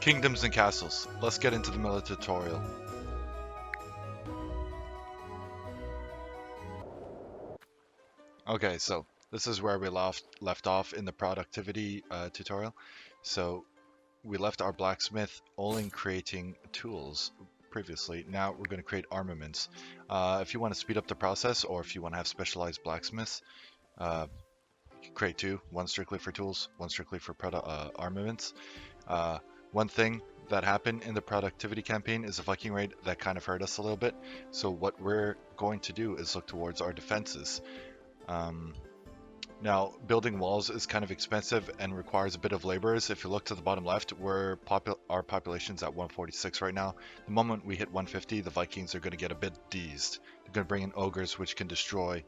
Kingdoms and castles. Let's get into the military tutorial. Okay, so this is where we left off in the productivity tutorial. So we left our blacksmith only creating tools previously. Now we're going to create armaments. If you want to speed up the process, or if you want to have specialized blacksmiths, you can create two, one strictly for tools, one strictly for armaments. One thing that happened in the productivity campaign is a Viking raid that kind of hurt us a little bit. So what we're going to do is look towards our defenses. Now, building walls is kind of expensive and requires a bit of laborers. If you look to the bottom left, our population's at 146 right now. The moment we hit 150, the Vikings are going to get a bit deezed. They're going to bring in ogres, which can destroy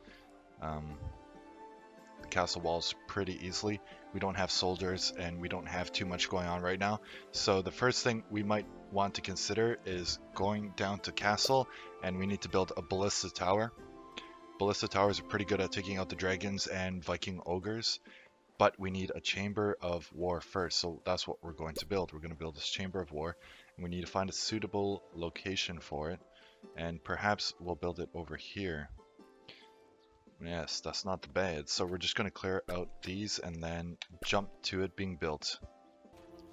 the castle walls pretty easily. We don't have soldiers, and we don't have too much going on right now. So the first thing we might want to consider is going down to castle, and we need to build a Ballista tower. Ballista towers are pretty good at taking out the dragons and Viking ogres, but we need a chamber of war first, so that's what we're going to build. We're going to build this chamber of war, and we need to find a suitable location for it, and perhaps we'll build it over here. Yes, that's not bad. So we're just going to clear out these and then jump to it being built.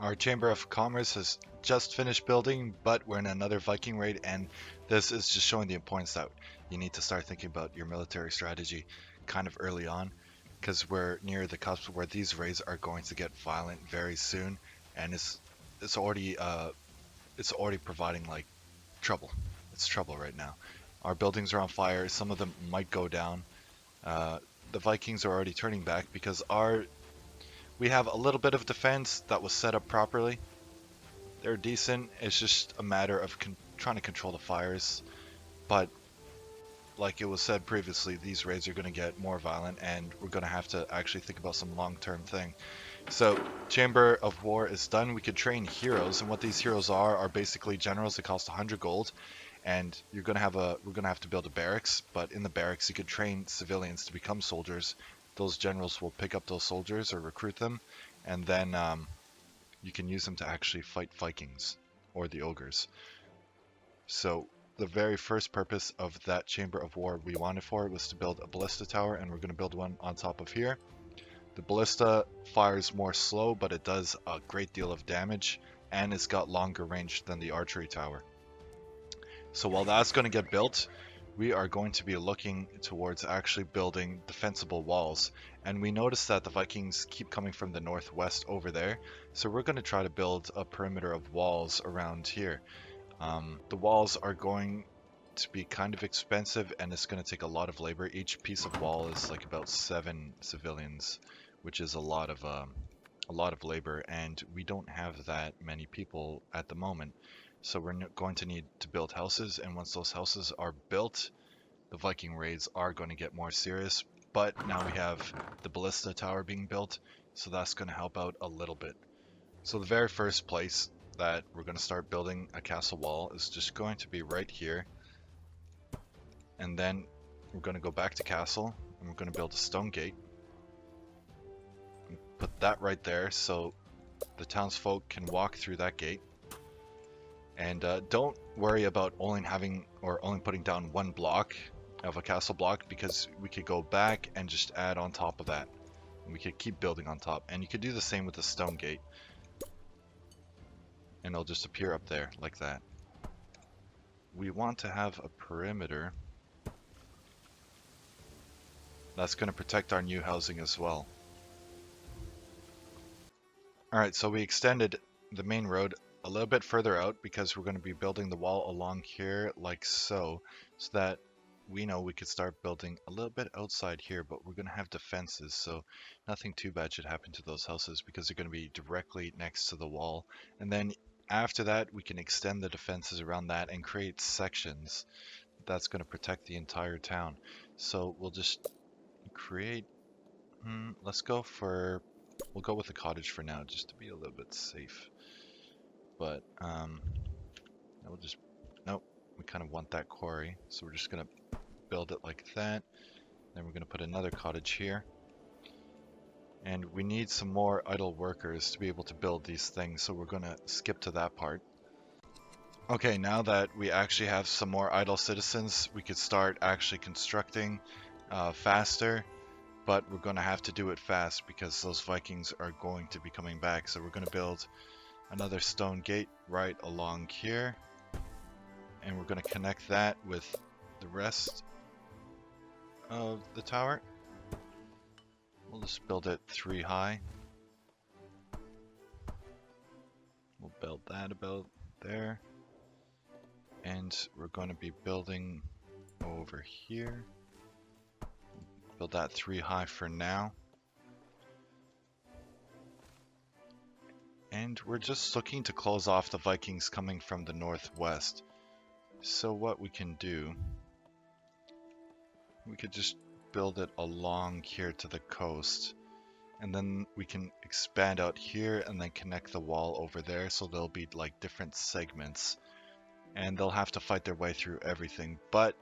Our Chamber of Commerce has just finished building, but we're in another Viking raid, and this is just showing the importance that you need to start thinking about your military strategy kind of early on, because we're near the cusp where these raids are going to get violent very soon, and it's already providing like trouble. It's trouble right now. Our buildings are on fire. Some of them might go down. The Vikings are already turning back because we have a little bit of defense that was set up properly. They're decent. It's just a matter of trying to control the fires. But like it was said previously, these raids are going to get more violent, and we're going to have to actually think about some long-term thing. So Chamber of War is done. We could train heroes, and what these heroes are basically generals that cost 100 gold. And we're gonna have to build a barracks, but in the barracks you could train civilians to become soldiers. Those generals will pick up those soldiers or recruit them, and then you can use them to actually fight Vikings or the ogres. So the very first purpose of that Chamber of War we wanted for was to build a Ballista tower, and we're going to build one on top of here. The Ballista fires more slow, but it does a great deal of damage, and it's got longer range than the archery tower. So while that's going to get built, we are going to be looking towards actually building defensible walls. And we notice that the Vikings keep coming from the northwest over there. So we're going to try to build a perimeter of walls around here. The walls are going to be kind of expensive, and it's going to take a lot of labor. Each piece of wall is like about 7 civilians, which is a lot of labor, and we don't have that many people at the moment. So we're going to need to build houses, and once those houses are built, the Viking raids are going to get more serious. But now we have the Ballista tower being built, so that's going to help out a little bit. So the very first place that we're going to start building a castle wall is just going to be right here. And then we're going to go back to castle, and we're going to build a stone gate. Put that right there so the townsfolk can walk through that gate. And don't worry about only putting down one block of a castle block, because we could go back and just add on top of that. And we could keep building on top. And you could do the same with the stone gate. And it'll just appear up there like that. We want to have a perimeter that's going to protect our new housing as well. Alright, so we extended the main road a little bit further out because we're going to be building the wall along here like so that we know we could start building a little bit outside here, but we're going to have defenses, so nothing too bad should happen to those houses because they're going to be directly next to the wall. And then after that we can extend the defenses around that and create sections that's going to protect the entire town. So we'll just create we'll go with a cottage for now, just to be a little bit safe. But nope, we kind of want that quarry, so we're just gonna build it like that. Then we're gonna put another cottage here. And we need some more idle workers to be able to build these things, so we're going to skip to that part. Okay, now that we actually have some more idle citizens, we could start actually constructing faster, but we're going to have to do it fast because those Vikings are going to be coming back. So we're going to build another stone gate right along here, and we're going to connect that with the rest of the tower. We'll just build it 3 high. We'll build that about there. And we're going to be building over here. Build that 3 high for now. And we're just looking to close off the Vikings coming from the northwest. So what we can do, we could just build it along here to the coast. And then we can expand out here and then connect the wall over there, so there'll be like different segments. And they'll have to fight their way through everything, but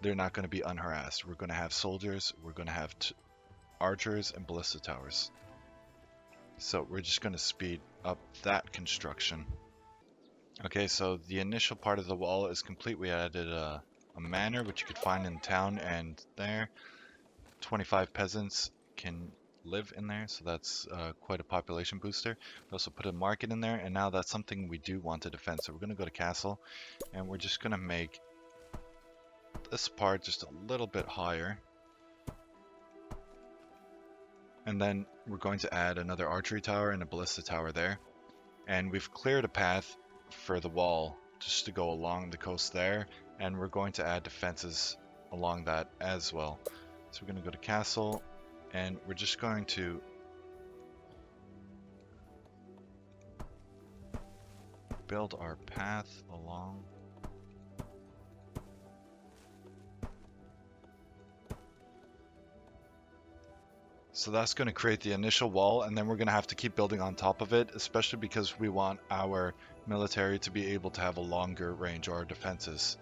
they're not going to be unharassed. We're going to have soldiers, we're going to have archers and ballista towers. So we're just going to speed up that construction. Okay, so the initial part of the wall is complete. We added a manor, which you could find in town, and there 25 peasants can live in there, so that's quite a population booster. We also put a market in there, and now that's something we do want to defend. So we're going to go to castle, and we're just going to make this part just a little bit higher. And then we're going to add another archery tower and a ballista tower there. And we've cleared a path for the wall just to go along the coast there, and we're going to add defenses along that as well. So we're going to go to castle, and we're just going to build our path along. So that's going to create the initial wall, and then we're going to have to keep building on top of it, especially because we want our military to be able to have a longer range or defenses.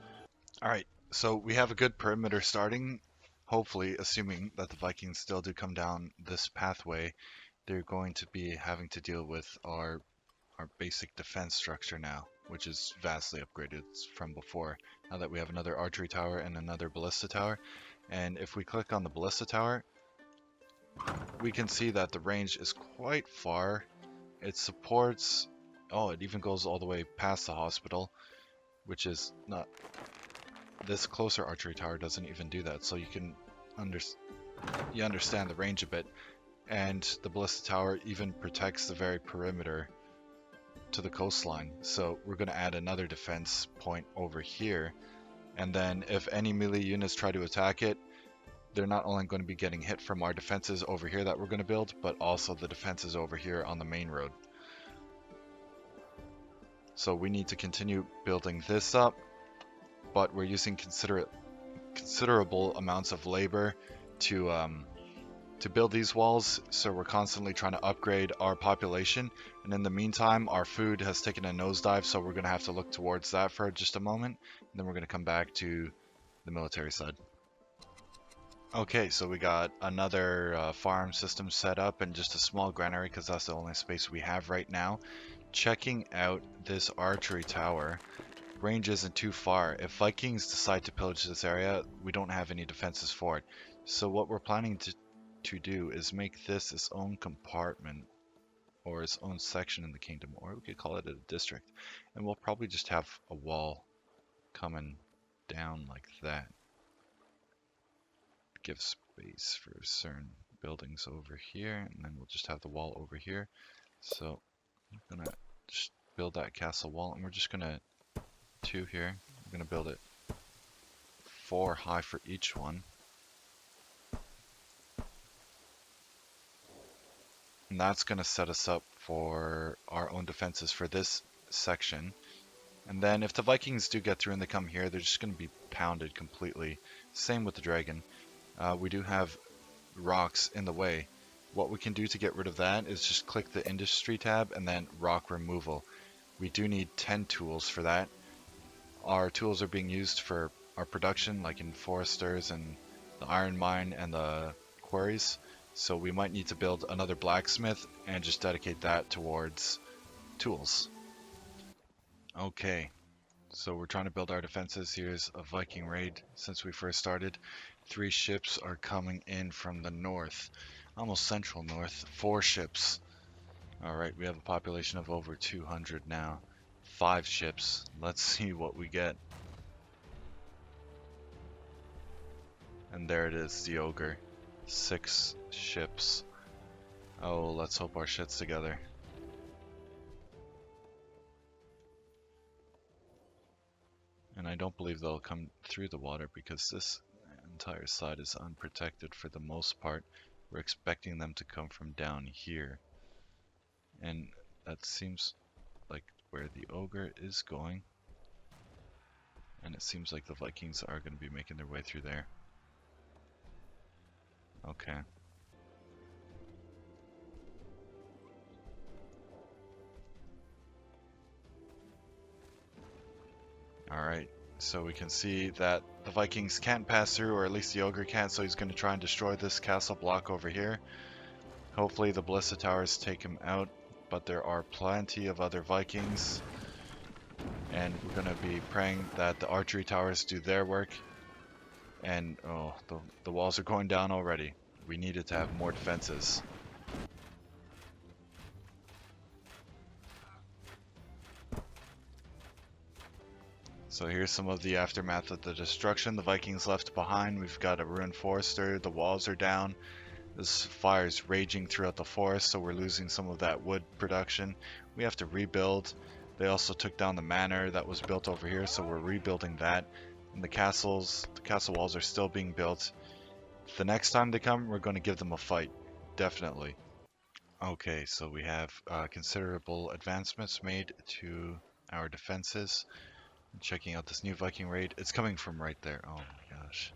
Alright, so we have a good perimeter starting. Hopefully, assuming that the Vikings still do come down this pathway, they're going to be having to deal with our basic defense structure now, which is vastly upgraded from before, now that we have another archery tower and another ballista tower. And if we click on the ballista tower, we can see that the range is quite far. It supports, oh, it even goes all the way past the hospital, which is not, this closer archery tower doesn't even do that. So you can understand the range a bit. And the ballista tower even protects the very perimeter to the coastline. So we're going to add another defense point over here. And then if any melee units try to attack it, they're not only going to be getting hit from our defenses over here that we're going to build, but also the defenses over here on the main road. So we need to continue building this up, but we're using considerable amounts of labor to build these walls, so we're constantly trying to upgrade our population. And in the meantime, our food has taken a nosedive, so we're going to have to look towards that for just a moment, and then we're going to come back to the military side. Okay, so we got another farm system set up and just a small granary because that's the only space we have right now. Checking out this archery tower. Range isn't too far. If Vikings decide to pillage this area, we don't have any defenses for it. So what we're planning to do is make this its own compartment or its own section in the kingdom, or we could call it a district. And we'll probably just have a wall coming down like that. Give space for certain buildings over here, and then we'll just have the wall over here. So I'm gonna just build that castle wall, and we're just gonna 2 here. We're gonna build it 4 high for each one. And that's gonna set us up for our own defenses for this section. And then if the Vikings do get through and they come here, they're just gonna be pounded completely. Same with the dragon. We do have rocks in the way. What we can do to get rid of that is just click the industry tab and then rock removal. We do need 10 tools for that. Our tools are being used for our production, like in foresters and the iron mine and the quarries. So we might need to build another blacksmith and just dedicate that towards tools. Okay, so we're trying to build our defenses. Here's a Viking raid since we first started. 3 ships are coming in from the north, almost central north. 4 ships. Alright, we have a population of over 200 now. 5 ships. Let's see what we get. And there it is, the ogre. 6 ships. Oh, let's hope our shit's together. And I don't believe they'll come through the water because this entire side is unprotected for the most part. We're expecting them to come from down here. And that seems like where the ogre is going. And it seems like the Vikings are going to be making their way through there. Okay. Alright, so we can see that the Vikings can't pass through, or at least the ogre can't, so he's going to try and destroy this castle block over here. Hopefully the Ballista towers take him out, but there are plenty of other Vikings. And we're going to be praying that the archery towers do their work. And, oh, the walls are going down already. We needed to have more defenses. So here's some of the aftermath of the destruction the Vikings left behind. We've got a ruined forester, the walls are down. This fire is raging throughout the forest, so we're losing some of that wood production. We have to rebuild. They also took down the manor that was built over here, so we're rebuilding that. And the castle walls are still being built. The next time they come, we're going to give them a fight. Definitely. Okay, so we have considerable advancements made to our defenses. Checking out this new Viking raid. It's coming from right there. Oh my gosh.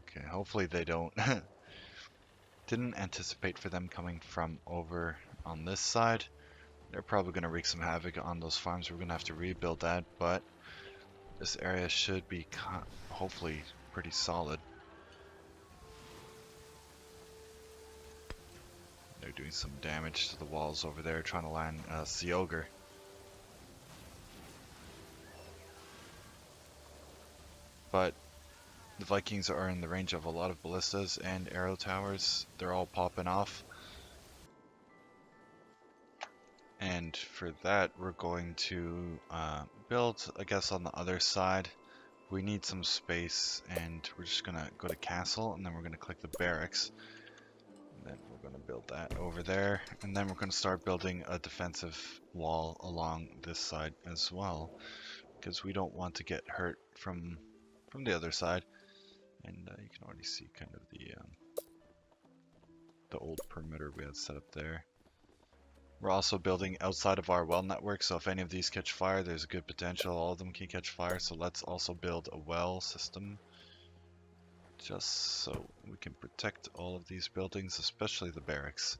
Okay, hopefully they don't. Didn't anticipate for them coming from over on this side. They're probably going to wreak some havoc on those farms. We're going to have to rebuild that, but this area should be hopefully pretty solid. They're doing some damage to the walls over there, trying to land the ogre. But the Vikings are in the range of a lot of ballistas and arrow towers. They're all popping off. And for that, we're going to build, I guess, on the other side. We need some space, and we're just going to go to castle, and then we're going to click the barracks. And then we're going to build that over there. And then we're going to start building a defensive wall along this side as well, because we don't want to get hurt from the other side. And you can already see kind of the old perimeter we had set up there. We're also building outside of our well network, so if any of these catch fire, there's a good potential all of them can catch fire. So let's also build a well system, just so we can protect all of these buildings, especially the barracks.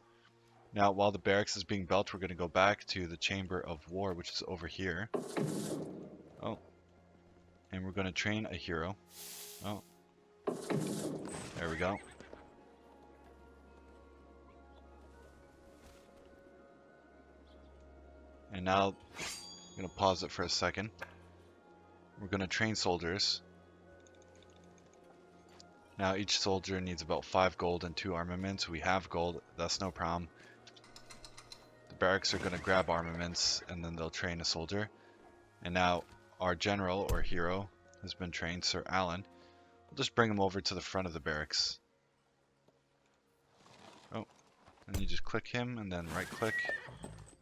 Now, while the barracks is being built, we're going to go back to the Chamber of War, which is over here. Oh, and we're going to train a hero. Oh, there we go. And now, I'm going to pause it for a second. We're going to train soldiers. Now each soldier needs about 5 gold and 2 armaments. We have gold, that's no problem. The barracks are going to grab armaments and then they'll train a soldier. And now our general or hero has been trained, Sir Alan. We'll just bring him over to the front of the barracks. Oh, and you just click him and then right click.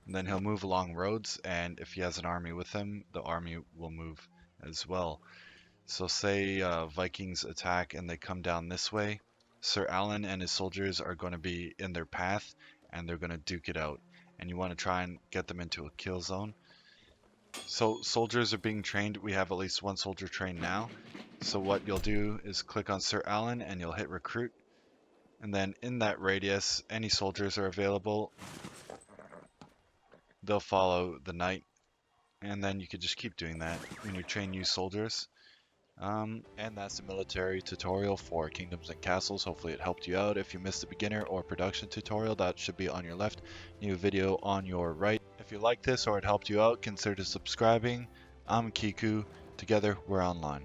And then he'll move along roads, and if he has an army with him, the army will move as well. So say Vikings attack and they come down this way, Sir Alan and his soldiers are going to be in their path, and they're going to duke it out. And you want to try and get them into a kill zone. So soldiers are being trained. We have at least 1 soldier trained now. So what you'll do is click on Sir Alan and you'll hit recruit. And then in that radius, any soldiers are available. They'll follow the knight, and then you could just keep doing that when you train new soldiers. And that's the military tutorial for Kingdoms and Castles. Hopefully it helped you out. If you missed the beginner or production tutorial, that should be on your left, new video on your right. If you like this or it helped you out, consider subscribing. I'm Kiku. Together, we're online.